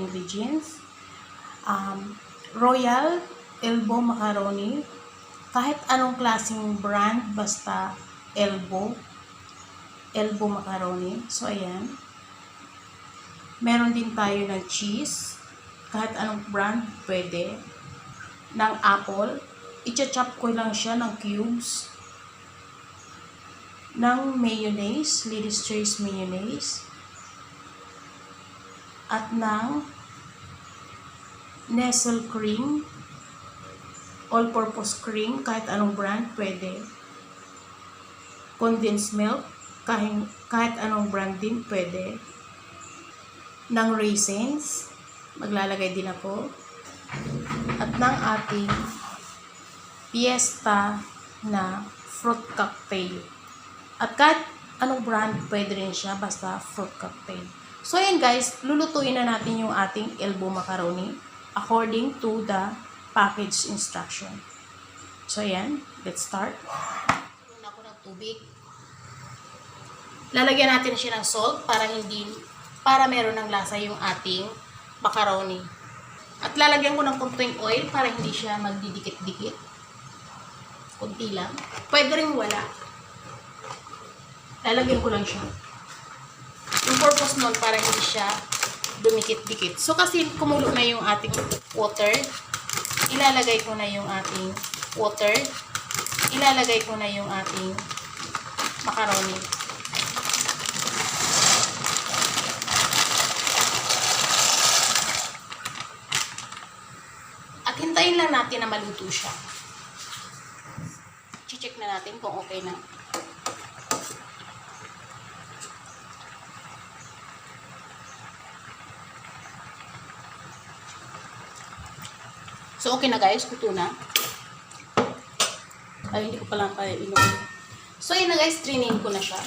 ingredients. Royal elbow macaroni. Kahit anong klaseng brand, basta elbow macaroni. So, ayan. Meron din tayo ng cheese. Kahit anong brand, pwede. Ng apple. I-chop ko lang siya ng cubes. Ng mayonnaise, Lady's Choice mayonnaise. At ng Nestle cream. All-purpose cream, kahit anong brand, pwede. Condensed milk, kahit anong brand din, pwede. Ng raisins, maglalagay din ako. At ng ating Fiesta na fruit cocktail. At kahit anong brand, pwede rin siya, basta fruit cocktail. So, ayan guys, lulutuin na natin yung ating elbow macaroni according to the package instruction. So, ayan. Let's start. Lagyan ako ng tubig. Lalagyan natin siya ng salt para meron ng lasa yung ating macaroni. At lalagyan ko ng konting oil para hindi siya magdidikit-dikit. Kunti lang. Pwede rin wala. Lalagyan ko lang siya. Yung purpose nun para hindi siya dumikit-dikit. So, kasi kumulo na yung ating water, ilalagay ko na yung ating water, ilalagay ko na yung ating macaroni. At hintayin lang natin na maluto siya. I-check na natin kung okay na. So, okay na guys. Luto na. Ay, hindi ko palang kaya inumin. So, yun na guys. Trinain ko na siya.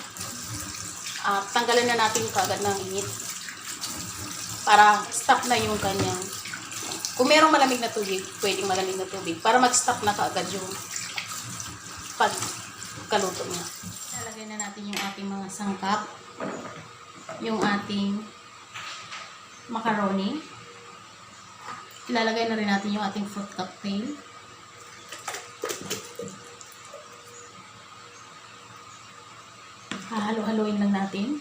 Tanggalan na natin kaagad ng init. Para stop na yung kanyang. Kung merong malamig na tubig, pwedeng malamig na tubig. Para mag-stop na kaagad yung pagkaluto niya. Lalagay na natin yung ating mga sangkap. Yung ating macaroni. Ilalagay na rin natin yung ating fruit cocktail. Hahalo-haloin lang natin.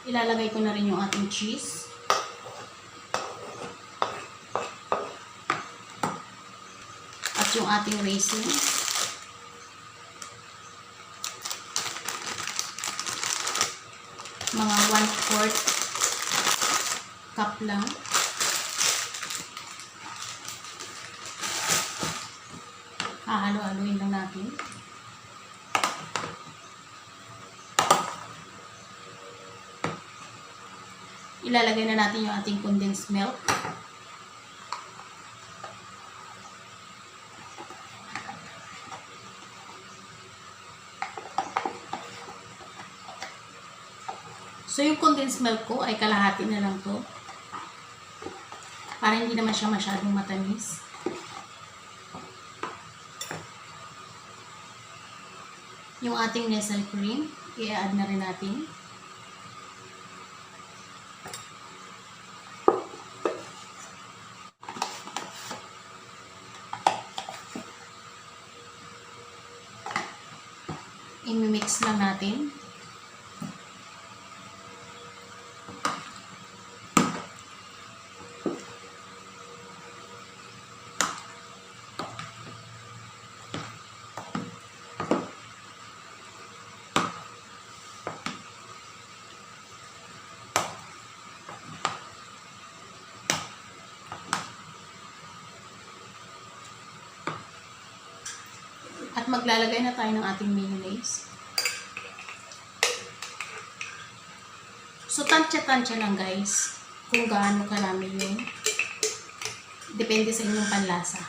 Ilalagay ko na rin yung ating cheese. At yung ating raisins. Mga 1/4 cup lang. Hahalo-haloin lang natin. Ilalagay na natin yung ating condensed milk. So, yung condensed milk ko ay kalahati na lang to. Para hindi naman siya masyadong matamis. Yung ating Nestle cream, i-add na rin natin. I-mix lang natin. At maglalagay na tayo ng ating mayonnaise. So, tansya-tansya lang guys. Kung gaano karami yun. Depende sa inyong panlasa.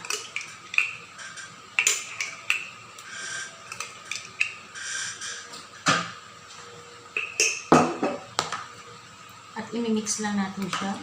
At imimix lang natin siya.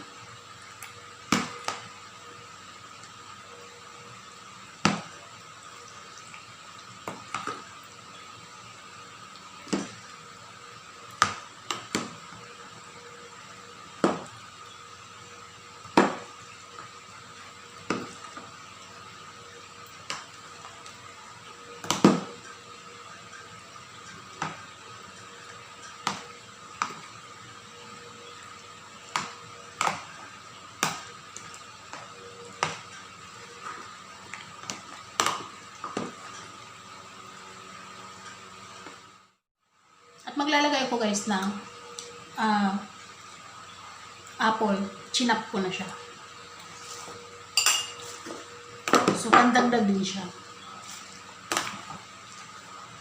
At maglalagay ako guys ng apple. Chinap ko na siya. So, pandagdag din siya.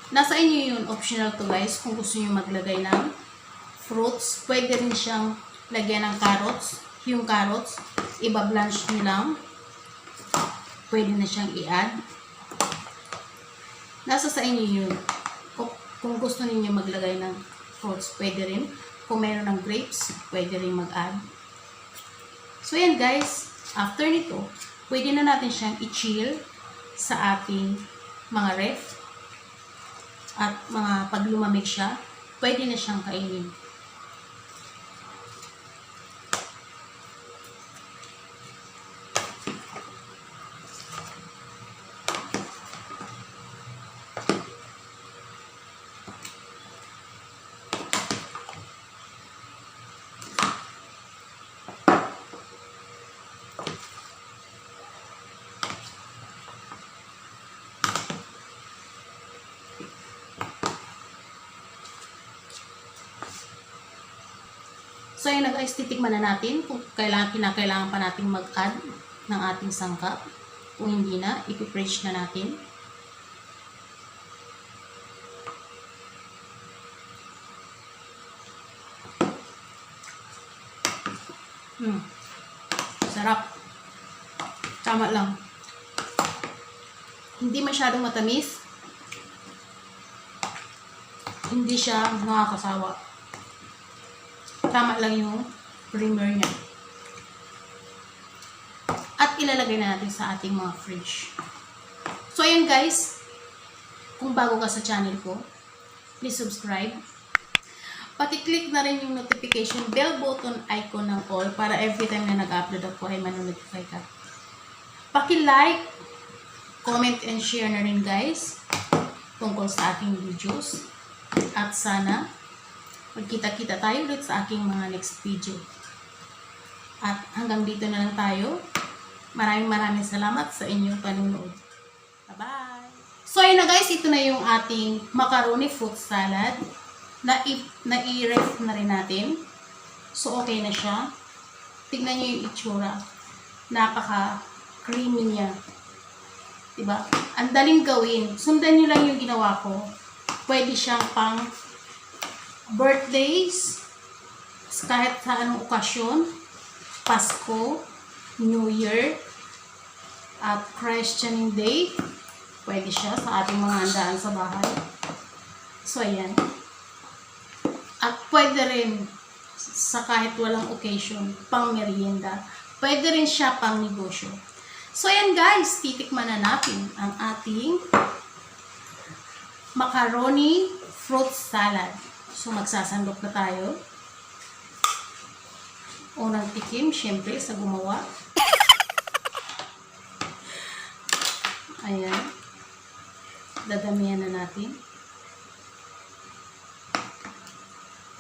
Nasa inyo yun. Optional to guys. Kung gusto nyo maglagay ng fruits, pwede rin siyang lagyan ng carrots. Yung carrots, iba-blanch nyo lang. Pwede na siyang i-add. Nasa sa inyo yun. Kung gusto niyo maglagay ng fruits, pwede rin. Kung meron ng grapes, pwede rin mag-add. So, yan guys. After nito, pwede na natin siyang i-chill sa ating mga ref. At mga pag lumamig siya, pwede na siyang kainin. So, yun guys, titikman na natin kung kinakailangan pa natin mag-add ng ating sangkap. Kung hindi na, ipipreach na natin. Sarap. Tama lang. Hindi masyadong matamis. Hindi siya nakakasawa. Tama lang yung creamer niya. At ilalagay na natin sa ating mga fridge. So, ayan guys. Kung bago ka sa channel ko, please subscribe. Pati-click na rin yung notification bell button icon ng all para every time na nag-upload ako ay manonotify ka. Paki-like, comment, and share na rin guys tungkol sa aking videos. At sana magkita-kita tayo ulit sa aking mga next video. At hanggang dito na lang tayo. Maraming salamat sa inyong panunood. Bye-bye! So, ayun na guys. Ito na yung ating macaroni fruit salad. Na-i-ref na rin natin. So, okay na siya. Tignan nyo yung itsura. Napaka-creamy niya. Diba? Ang daling gawin. Sundan nyo lang yung ginawa ko. Pwede siyang pang birthdays, kahit sa anong okasyon, Pasko, New Year, at Christianing Day, pwede siya sa ating mga handaan sa bahay. So, ayan. At pwede rin sa kahit walang occasion, pang merienda. Pwede rin siya pang negosyo. So, ayan guys, titikman na natin ang ating macaroni fruit salad. So, magsasandok na tayo. Unang tikim, syempre, sa gumawa. Ayan. Dadamihan na natin.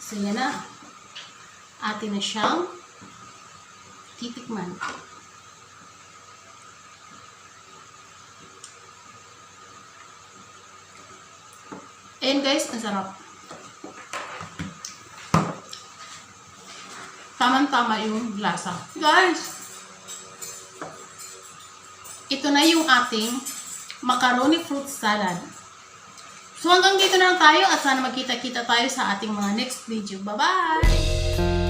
So, yan na. Atin na siyang titikman. Ayan guys, ang sarap. Tamang-tama yung lasa. Guys, ito na yung ating macaroni fruit salad. So hanggang dito na lang tayo at sana magkita-kita tayo sa ating mga next video. Bye-bye!